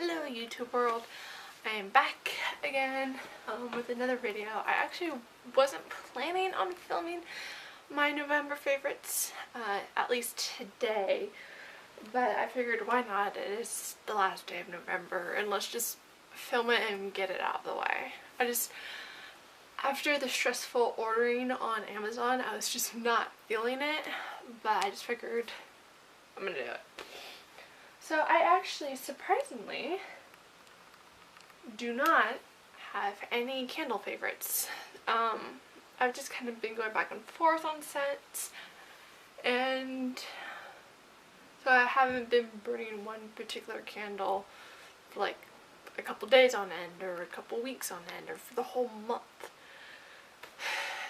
Hello YouTube world, I am back again with another video. I actually wasn't planning on filming my November favorites, at least today, but I figured why not. It is the last day of November and let's just film it and get it out of the way. After the stressful ordering on Amazon, I was just not feeling it, but I just figured I'm gonna do it. So I actually, surprisingly, do not have any candle favorites. I've just kind of been going back and forth on scents, and so I haven't been burning one particular candle for like a couple days on end, or a couple weeks on end, or for the whole month.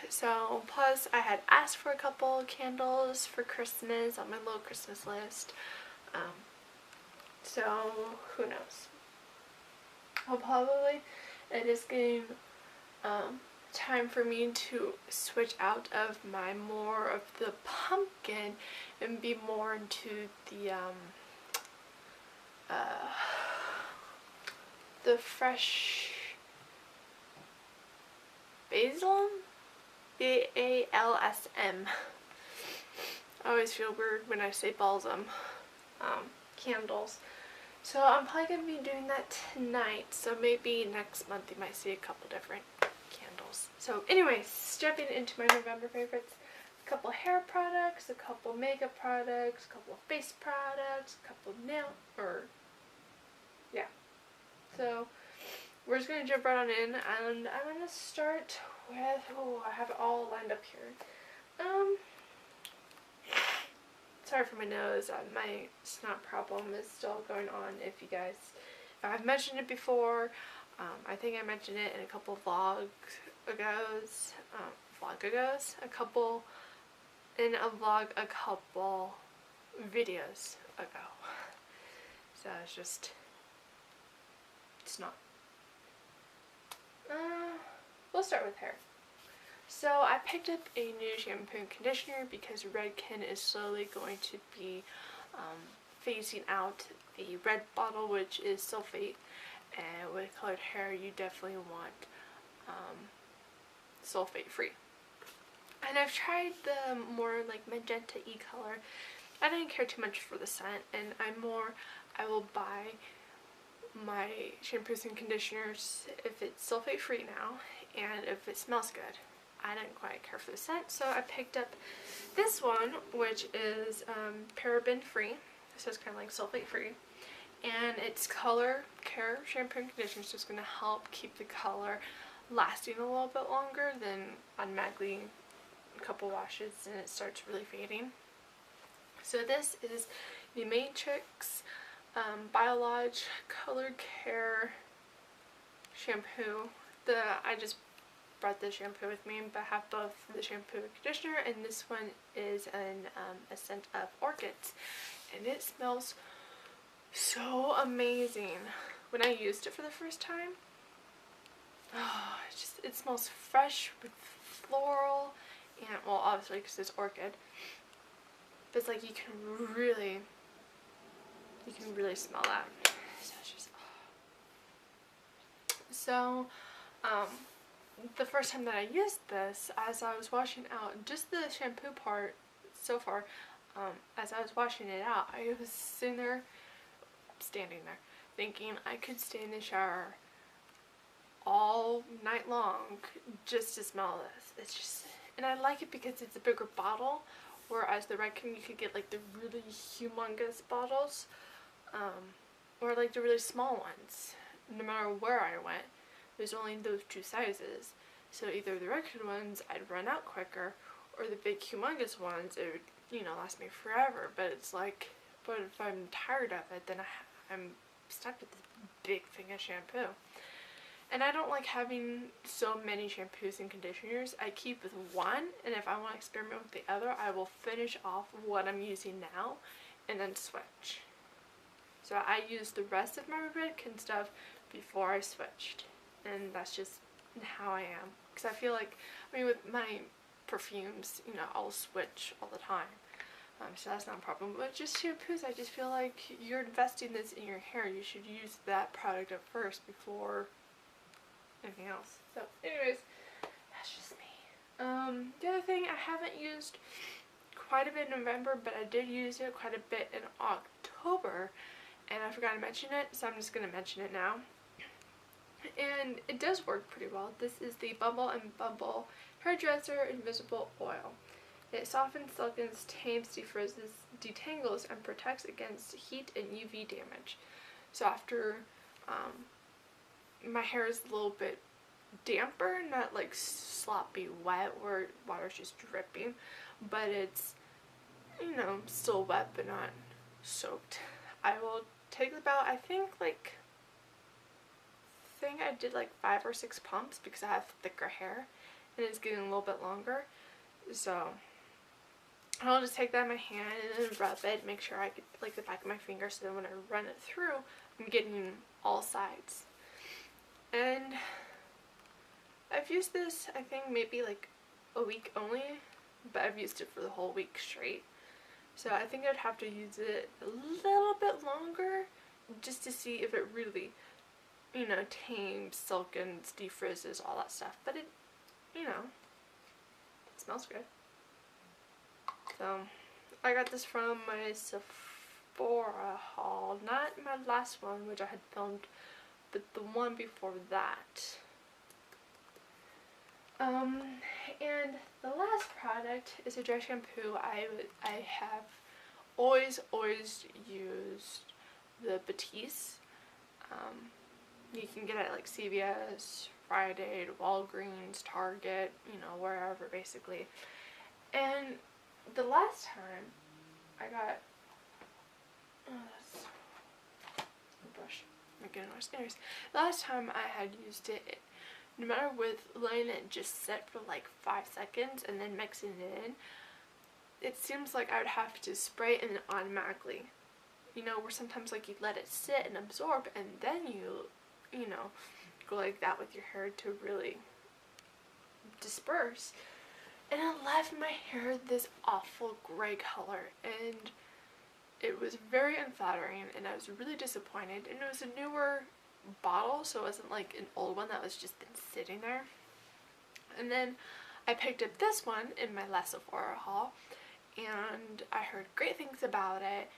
So, plus I had asked for a couple candles for Christmas on my little Christmas list. So, who knows? Well, probably it is getting time for me to switch out of my more of the pumpkin and be more into the fresh basil? B-A-L-S-M. I always feel weird when I say balsam candles. So I'm probably going to be doing that tonight, so maybe next month you might see a couple different candles. So anyways, jumping into my November favorites, a couple hair products, a couple makeup products, a couple face products, a couple So we're just going to jump right on in, and I'm going to start with, I have it all lined up here. Sorry for my nose, my snot problem is still going on. If I've mentioned it before, I think I mentioned it in a couple vlog videos ago. So it's not. We'll start with hair. So I picked up a new shampoo and conditioner because Redken is slowly going to be phasing out the red bottle, which is sulfate, and with colored hair you definitely want sulfate free. And I've tried the more like magenta-y color. I didn't care too much for the scent, and I will buy my shampoos and conditioners if it's sulfate free now and if it smells good. I didn't quite care for the scent, so I picked up this one, which is paraben free, so it's kind of like sulfate free, and it's color care shampoo and conditioner, so it's going to help keep the color lasting a little bit longer than automatically a couple washes and it starts really fading. So this is the Matrix Biolodge Color Care shampoo. I just brought the shampoo with me, but I have both the shampoo and conditioner, and this one is a scent of orchids, and it smells so amazing. When I used it for the first time, it smells fresh with floral, and well, obviously because it's orchid, but it's like you can really smell that. So it's just, so the first time that I used this, as I was washing out, just the shampoo part so far, as I was washing it out, I was standing there, thinking I could stay in the shower all night long just to smell this. And I like it because it's a bigger bottle, whereas the Redken you could get like the really humongous bottles, or like the really small ones. No matter where I went, there's only those two sizes, so either the Redken ones I'd run out quicker, or the big humongous ones it would, last me forever. But it's like, but if I'm tired of it, then I'm stuck with this big thing of shampoo, and I don't like having so many shampoos and conditioners. I keep with one, and if I want to experiment with the other, I will finish off what I'm using now and then switch. So I used the rest of my Redken stuff before I switched, and that's just how I am. Because I feel like, with my perfumes, I'll switch all the time. So that's not a problem. But just shampoos, I just feel like you're investing this in your hair. You should use that product at first before anything else. So anyways, that's just me. The other thing, I haven't used quite a bit in November, but I did use it quite a bit in October, and I forgot to mention it, so I'm just going to mention it now. And it does work pretty well. This is the Bumble and Bumble Hairdresser Invisible Oil. It softens, silkens, tames, defrizzes, detangles, and protects against heat and UV damage. So after my hair is a little bit damper, not like sloppy wet where water's just dripping, but it's, you know, still wet but not soaked. I will take about, I think I did like 5 or 6 pumps because I have thicker hair and it's getting a little bit longer. So I'll just take that in my hand and then rub it, make sure I get like the back of my finger, so then when I run it through, I'm getting all sides. And I've used this, I think maybe like a week only, but I've used it for the whole week straight. So I think I'd have to use it a little bit longer just to see if it really, you know, tames, silkens, defrizzes, all that stuff. But it, you know, it smells good. So I got this from my Sephora haul, not my last one, which I had filmed, but the one before that. And the last product is a dry shampoo. I have always used the Batiste. You can get it at like CVS, Rite Aid, Walgreens, Target, you know, wherever basically. And the last time I got, that's a brush, my goodness. Anyways, the last time I had used it, no matter with letting it just sit for like 5 seconds and then mixing it in, it seems like I would have to spray it and then automatically, you know, where sometimes like you let it sit and absorb and then you know, go like that with your hair to really disperse. And it left my hair this awful gray color, and it was very unflattering, and I was really disappointed. And it was a newer bottle, so it wasn't like an old one that was just been sitting there. And then I picked up this one in my last Sephora haul, and I heard great things about it,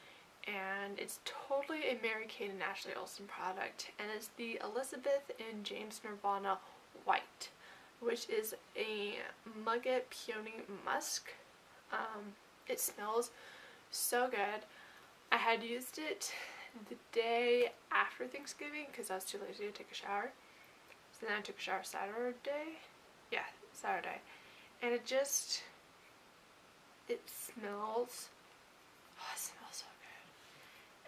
and it's totally a Mary-Kate and Ashley Olsen product, and it's the Elizabeth and James Nirvana White, which is a Mugget Peony Musk. It smells so good. I had used it the day after Thanksgiving because I was too lazy to take a shower. So then I took a shower Saturday. Yeah, Saturday. And it smells, oh, it smells so good.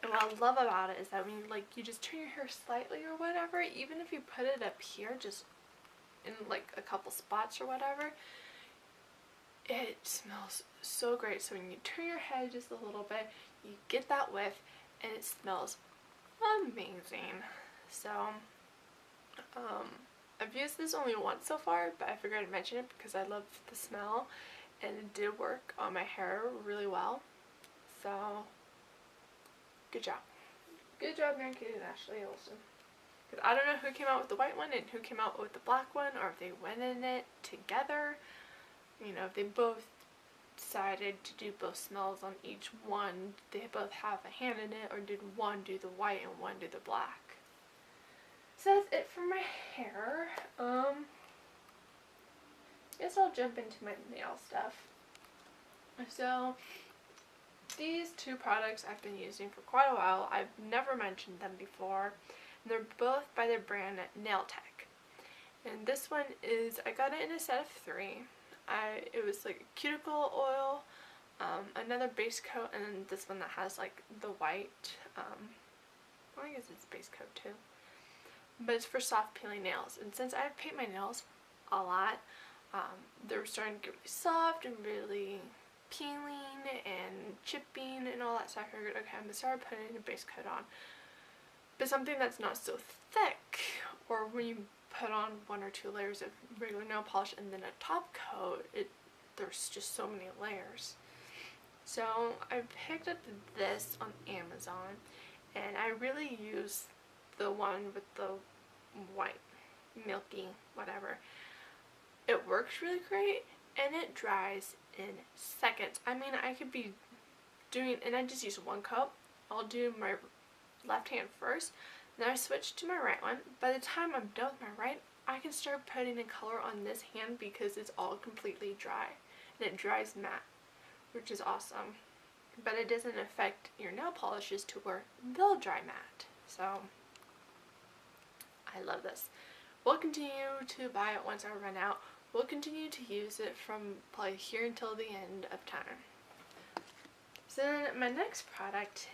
And what I love about it is that when you just turn your hair slightly or whatever, even if you put it up here, just in like a couple spots or whatever, it smells so great. So when you turn your head just a little bit, you get that whiff and it smells amazing. So I've used this only once so far, but I figured I'd mention it because I love the smell and it did work on my hair really well. So good job. Good job, Mary-Kate and Ashley Olsen. Because I don't know who came out with the white one and who came out with the black one, or if they went in it together. You know, if they both decided to do both smells on each one, they both have a hand in it, or did one do the white and one do the black. So that's it for my hair. Guess I'll jump into my nail stuff. So these two products I've been using for quite a while. I've never mentioned them before. They're both by the brand Nail Tech. And this one is, I got it in a set of 3. It was like a cuticle oil, another base coat, and then this one that has like the white, I guess it's base coat too. But it's for soft peeling nails. And since I paint my nails a lot, they're starting to get really soft and really peeling and chipping and all that, so I figured, okay, I'm gonna start putting a base coat on. But something that's not so thick, or when you put on 1 or 2 layers of regular nail polish and then a top coat, there's just so many layers. So I picked up this on Amazon, and I really use the one with the white, milky, whatever. It works really great, and it dries in seconds. I mean, I could be doing, and I just use one coat. I'll do my left hand first, then I switch to my right one. By the time I'm done with my right, I can start putting in color on this hand because it's all completely dry, and it dries matte, which is awesome. But it doesn't affect your nail polishes to where they'll dry matte. So I love this. We'll continue to buy it once I run out. We'll continue to use it from probably here until the end of time. So then my next product,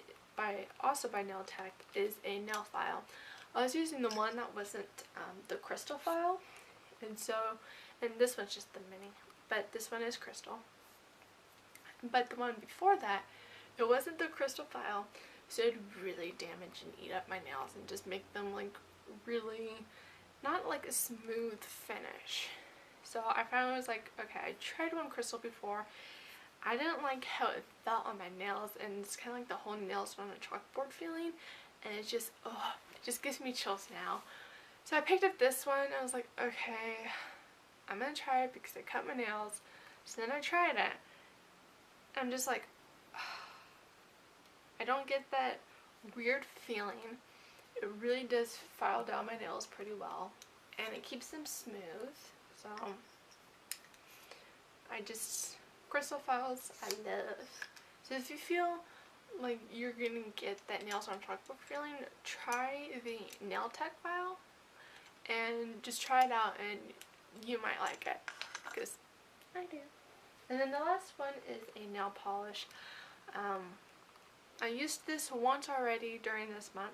also by Nail Tech, is a nail file. I was using the one that wasn't the crystal file, and this one's just the mini, but this one is crystal. But the one before that, it wasn't the crystal file, so it'd really damage and eat up my nails and just make them like really, not like a smooth finish. So I found it was like, okay, I tried one crystal before. I didn't like how it felt on my nails, and it's kind of like the whole nails on a chalkboard feeling, and it just gives me chills now. So I picked up this one. I was like, okay, I'm gonna try it because I cut my nails. So then I tried it. I'm just like, I don't get that weird feeling. It really does file down my nails pretty well, and it keeps them smooth. So crystal files I love. So if you feel like you're gonna get that nails on chalkboard feeling, try the Nail Tech file and just try it out, and you might like it, because I do. And then the last one is a nail polish. I used this once already during this month,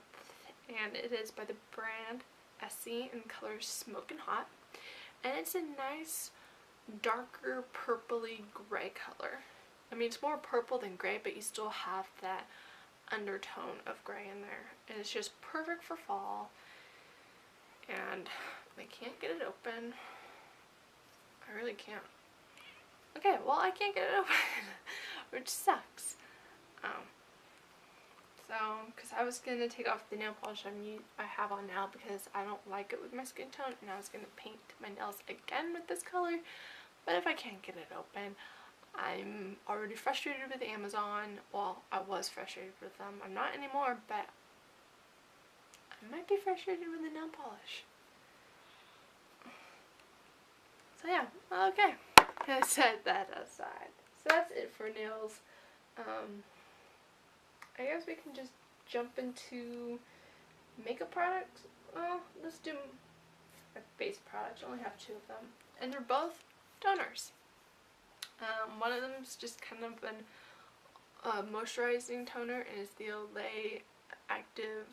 and it is by the brand Essie in color Smokin' Hot, and it's a nice darker purpley gray color. I mean, it's more purple than gray, but you still have that undertone of gray in there, and it's just perfect for fall. And I can't get it open. I really can't. Okay, well, I can't get it open, which sucks. Because I was going to take off the nail polish I have on now because I don't like it with my skin tone, and I was going to paint my nails again with this color, but if I can't get it open, I'm already frustrated with Amazon. Well, I was frustrated with them. I'm not anymore, but I might be frustrated with the nail polish. So yeah, okay. I set that aside. So that's it for nails. I guess we can just jump into makeup products. Well, let's do my face products. I only have 2 of them, and they're both toners. One of them is just kind of an moisturizing toner, and it's the Olay Active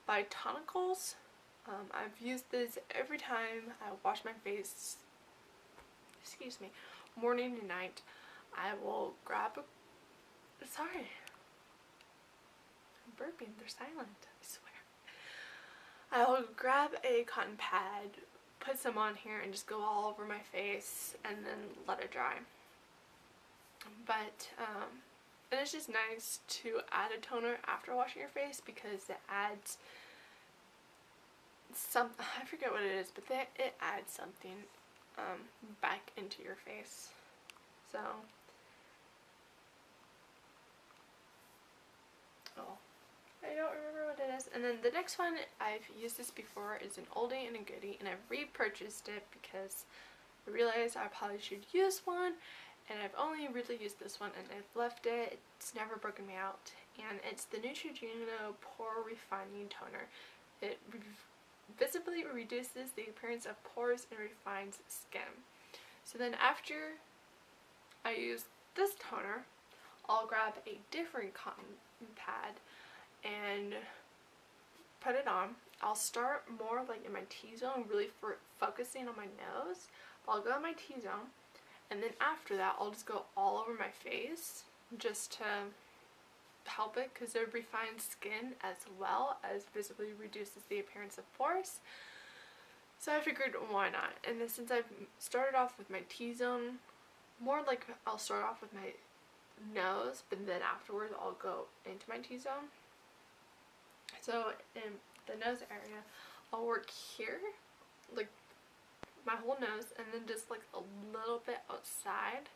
Botanicals. I've used this every time I wash my face, morning and night. I will grab a, sorry, I'm burping, they're silent, I swear. I will grab a cotton pad, put some on here, and just go all over my face, and then let it dry. But, and it's just nice to add a toner after washing your face, because it adds I forget what it is, but it adds something back into your face. So, I don't remember what it is. And then the next one, I've used this before, is an oldie and a goodie, and I've repurchased it because I realized I probably should use one, and I've only really used this one, and I've left it. It's never broken me out, and it's the Neutrogena Pore Refining Toner. It visibly reduces the appearance of pores and refines skin. So then after I use this toner, I'll grab a different cotton pad and put it on. I'll start more like in my T-zone, really focusing on my nose. I'll go in my T-zone, and then after that I'll just go all over my face just to help it, because it refines skin as well as visibly reduces the appearance of pores. So I figured, why not? And then since I've started off with my T-zone, more like I'll start off with my nose, but then afterwards I'll go into my T-zone. So in the nose area, I'll work here, like my whole nose, and then just like a little bit outside,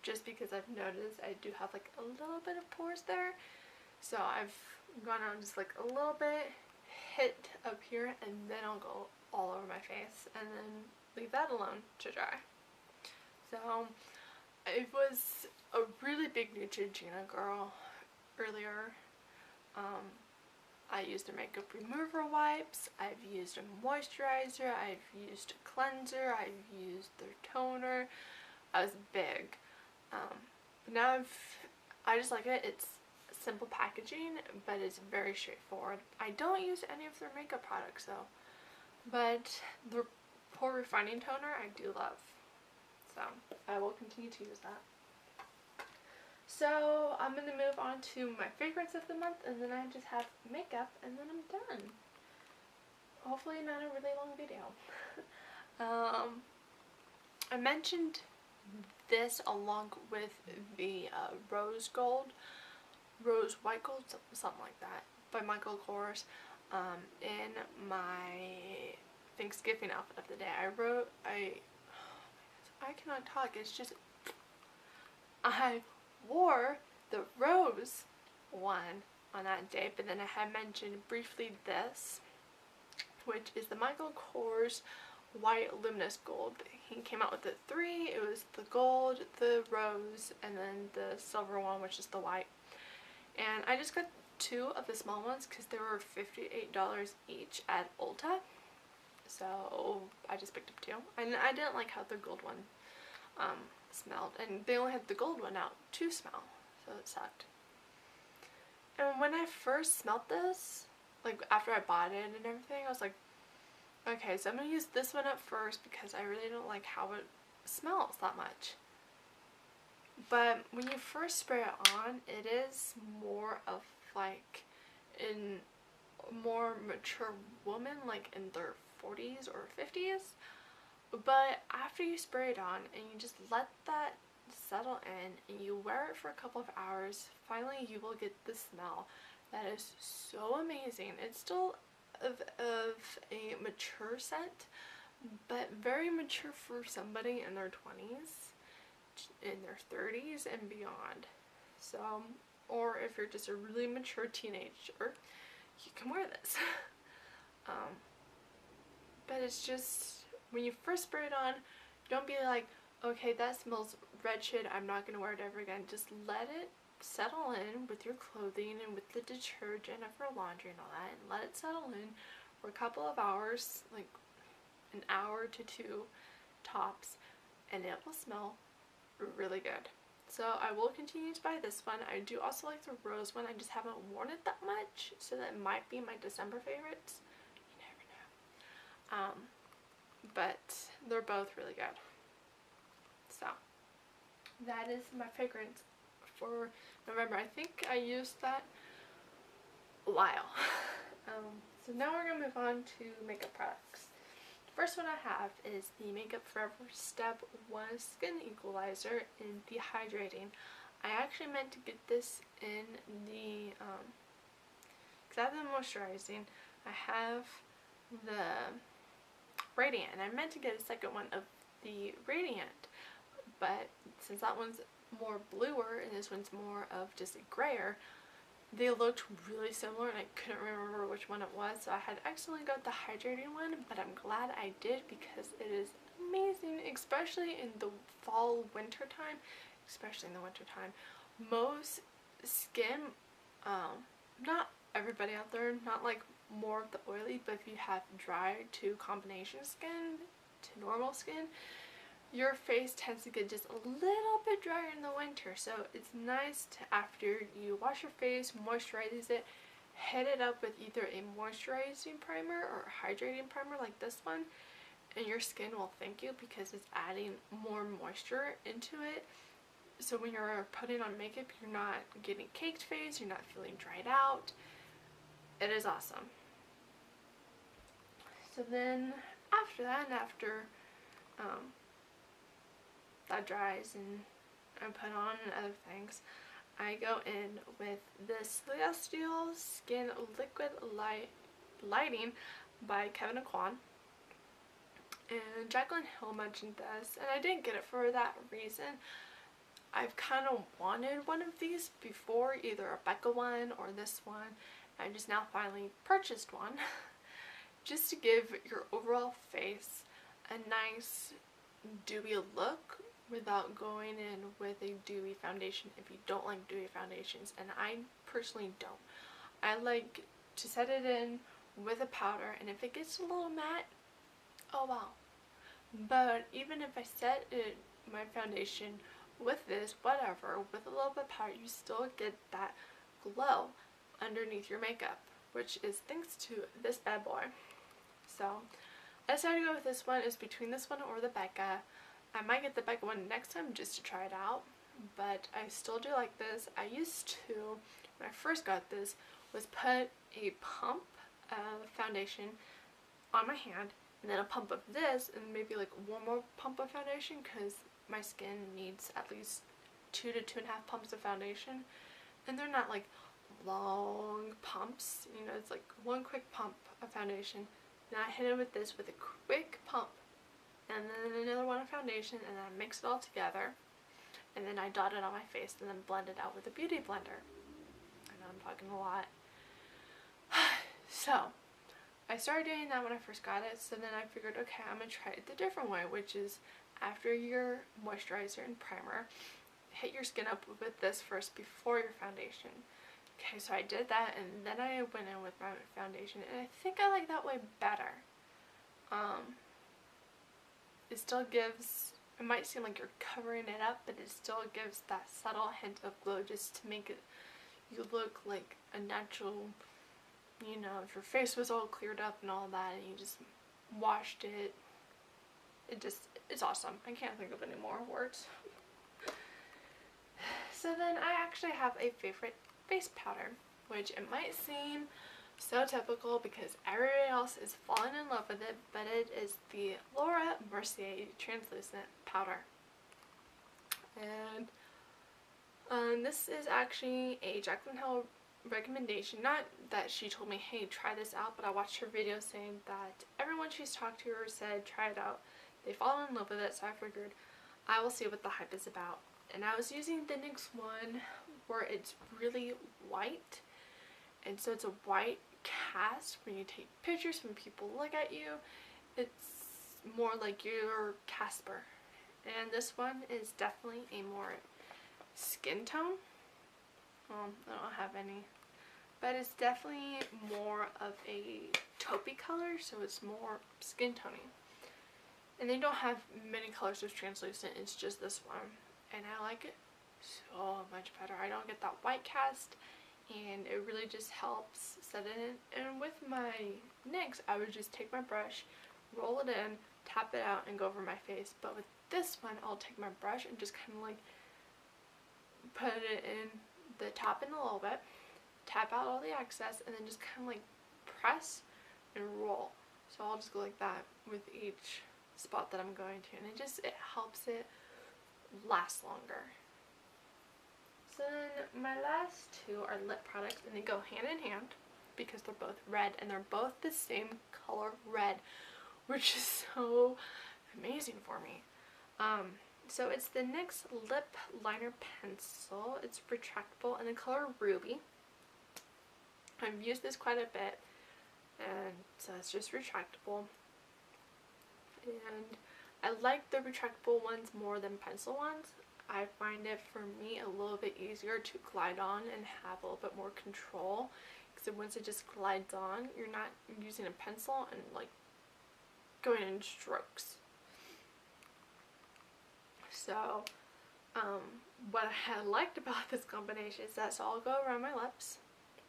just because I've noticed I do have like a little bit of pores there. So I've gone on just like a little bit, hit up here, and then I'll go all over my face and then leave that alone to dry. So it was a really big Neutrogena girl earlier. I used a makeup remover wipes, I've used a moisturizer, I've used a cleanser, I've used their toner. I was big. But now I just like it. It's simple packaging, but it's very straightforward. I don't use any of their makeup products though, but the pore refining toner I do love. So I will continue to use that. So I'm going to move on to my favorites of the month, and then I just have makeup, and then I'm done. Hopefully not a really long video. I mentioned this along with the rose white gold, something like that, by Michael Kors, in my Thanksgiving outfit of the day. I cannot talk, it's just, I wore the rose one on that day, but then I had mentioned briefly this, which is the Michael Kors white luminous gold. He came out with the three. It was the gold, the rose, and then the silver one, which is the white. And I just got two of the small ones because they were $58 each at Ulta. So I just picked up two, and I didn't like how the gold one smelled, and they only had the gold one out to smell, so it sucked. And when I first smelled this, like after I bought it and everything, I was like, okay, so I'm gonna use this one up first because I really don't like how it smells that much. But when you first spray it on, it is more of like in a more mature woman, like in their 40s or 50s. But after you spray it on and you just let that settle in and you wear it for a couple of hours, finally you will get the smell that is so amazing. It's still of a mature scent, but very mature for somebody in their 20s, in their 30s and beyond. So, or if you're just a really mature teenager, you can wear this. But it's just, when you first spray it on, don't be like, okay, that smells wretched, I'm not going to wear it ever again. Just let it settle in with your clothing and with the detergent of your laundry and all that, and let it settle in for a couple of hours, like an hour to two tops, and it will smell really good. So I will continue to buy this one. I do also like the rose one. I just haven't worn it that much, so that might be my December favorites. You never know. But they're both really good. So that is my fragrance for November. I think I used that a while. So now we're going to move on to makeup products. The first one I have is the Makeup Forever Step 1 Skin Equalizer in the Hydrating. I actually meant to get this in the, because I have the moisturizing, I have the Radiant, and I meant to get a second one of the Radiant, but since that one's more bluer and this one's more of just a grayer, they looked really similar and I couldn't remember which one it was, so I had accidentally got the hydrating one, but I'm glad I did because it is amazing, especially in the fall winter time. Especially in the winter time, most skin, not everybody out there, not like more of the oily, but if you have dry to combination skin to normal skin, your face tends to get just a little bit drier in the winter. So it's nice to, after you wash your face, moisturize it, hit it up with either a moisturizing primer or a hydrating primer like this one, and your skin will thank you because it's adding more moisture into it. So when you're putting on makeup, you're not getting caked face, you're not feeling dried out. It is awesome. So then after that, and after that dries and I put on and other things, I go in with the Celestial Skin Liquid Lighting by Kevin Aquan. And Jaclyn Hill mentioned this, and I didn't get it for that reason. I've kind of wanted one of these before, either a Becca one or this one. I just now finally purchased one just to give your overall face a nice dewy look without going in with a dewy foundation if you don't like dewy foundations, and I personally don't. I like to set it in with a powder, and if it gets a little matte, oh well. But even if I set my foundation with this, whatever, with a little bit of powder, you still get that glow underneath your makeup, which is thanks to this bad boy. So I decided to go with this one. It's between this one or the Becca. I might get the Becca one next time just to try it out, but I still do like this. I used to, when I first got this, was put a pump of foundation on my hand, and then a pump of this, and maybe like one more pump of foundation, because my skin needs at least 2 to 2.5 pumps of foundation, and they're not like long pumps, you know, it's like one quick pump of foundation. Now I hit it with this with a quick pump, and then another one of foundation, and then I mix it all together, and then I dot it on my face, and then blend it out with a beauty blender. I know I'm talking a lot. So I started doing that when I first got it, so then I figured, okay, I'm going to try it the different way, which is after your moisturizer and primer, hit your skin up with this first before your foundation. Okay, so I did that, and then I went in with my foundation, and I think I like that way better. It still gives, it might seem like you're covering it up, but it still gives that subtle hint of glow just to make it, you look like a natural, you know, if your face was all cleared up and all that, and you just washed it, it's awesome. I can't think of any more words. So then I actually have a favorite face powder, which it might seem so typical because everybody else is falling in love with it, but it is the Laura Mercier translucent powder. And this is actually a Jaclyn Hill recommendation. Not that she told me, hey, try this out, but I watched her video saying that everyone she's talked to or said try it out, they fall in love with it, so I figured I will see what the hype is about. And I was using the NYX one where it's really white, and so it's a white cast. When you take pictures, when people look at you, it's more like your Casper. And this one is definitely a more skin tone. I don't have any, but it's definitely more of a taupey color, so it's more skin tony. And they don't have many colors of translucent, it's just this one, and I like it so much better. I don't get that white cast, and it really just helps set it in. And with my NYX, I would just take my brush, roll it in, tap it out, and go over my face. But with this one, I'll take my brush and just kind of like put it in the top end a little bit, tap out all the excess, and then just kind of like press and roll. So I'll just go like that with each spot that I'm going to, and it helps it last longer. So then my last two are lip products, and they go hand in hand because they're both red, and they're both the same color red, which is so amazing for me. So it's the NYX Lip Liner Pencil. It's retractable in the color Ruby. I've used this quite a bit, and so it's just retractable. And I like the retractable ones more than pencil ones. I find it, for me, a little bit easier to glide on and have a little bit more control, because once it just glides on, you're not using a pencil and like going in strokes. So what I had liked about this combination is that, so I'll go around my lips,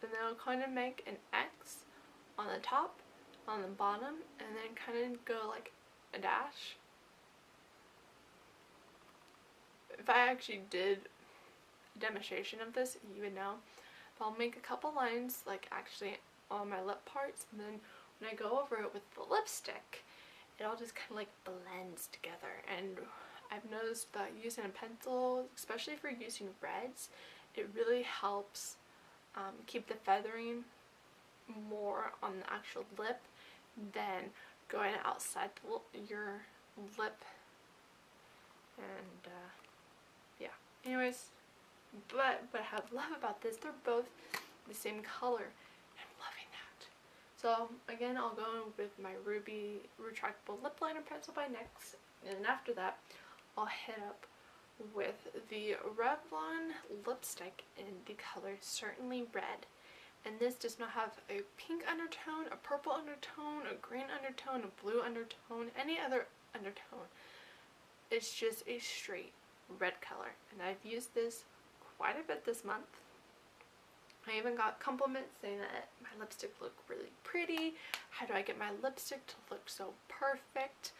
and then I'll kind of make an X on the top, on the bottom, and then kind of go like a dash. If I actually did a demonstration of this, you would know. But I'll make a couple lines like actually on my lip parts, and then when I go over it with the lipstick, it all just kind of like blends together. And I've noticed that using a pencil, especially for using reds, it really helps keep the feathering more on the actual lip than going outside your lip. And yeah, anyways, but what I love about this, they're both the same color. I'm loving that. So again, I'll go in with my Ruby retractable lip liner pencil by NYX, and after that I'll hit up with the Revlon lipstick in the color Certainly Red. And this does not have a pink undertone, a purple undertone, a green undertone, a blue undertone, any other undertone. It's just a straight red color. And I've used this quite a bit this month. I even got compliments saying that my lipstick looked really pretty. How do I get my lipstick to look so perfect?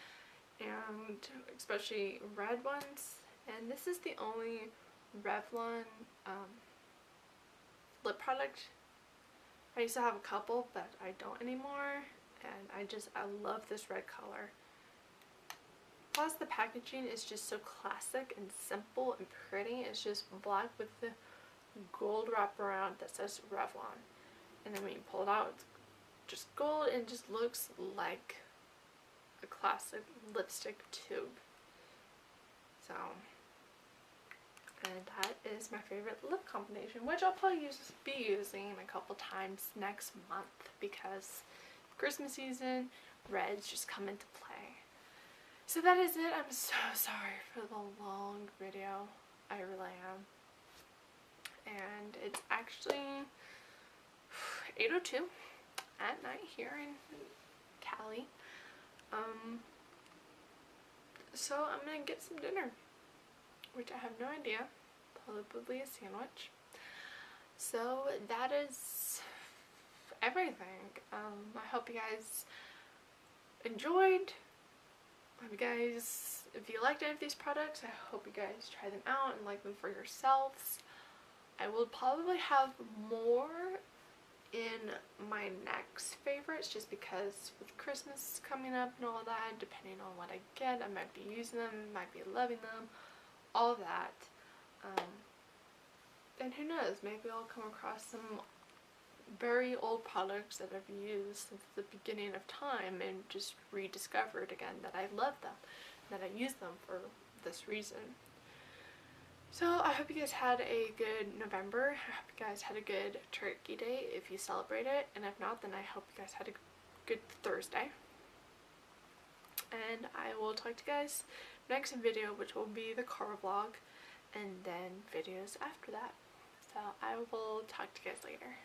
And especially red ones. And this is the only Revlon lip product. I used to have a couple, but I don't anymore, and I love this red color. Plus the packaging is just so classic and simple and pretty. It's just black with the gold wraparound that says Revlon, and then when you pull it out, it's just gold and just looks like a classic lipstick tube. So, and that is my favorite lip combination, which I'll probably be using a couple times next month because Christmas season, reds just come into play. So that is it. I'm so sorry for the long video. I really am. And it's actually 8:02 at night here in Cali. So I'm gonna get some dinner, which I have no idea, probably a sandwich. So that is everything. I hope you guys enjoyed. If you liked any of these products, I hope you guys try them out and like them for yourselves. I will probably have more in my next favorites, just because with Christmas coming up and all that, depending on what I get, I might be using them, might be loving them, all that. And who knows, maybe I'll come across some very old products that I've used since the beginning of time and just rediscovered again that I love them, that I use them for this reason. So I hope you guys had a good November. I hope you guys had a good Turkey Day if you celebrate it, and if not, then I hope you guys had a good Thursday. And I will talk to you guys next video, which will be the car vlog, and then videos after that. So I will talk to you guys later.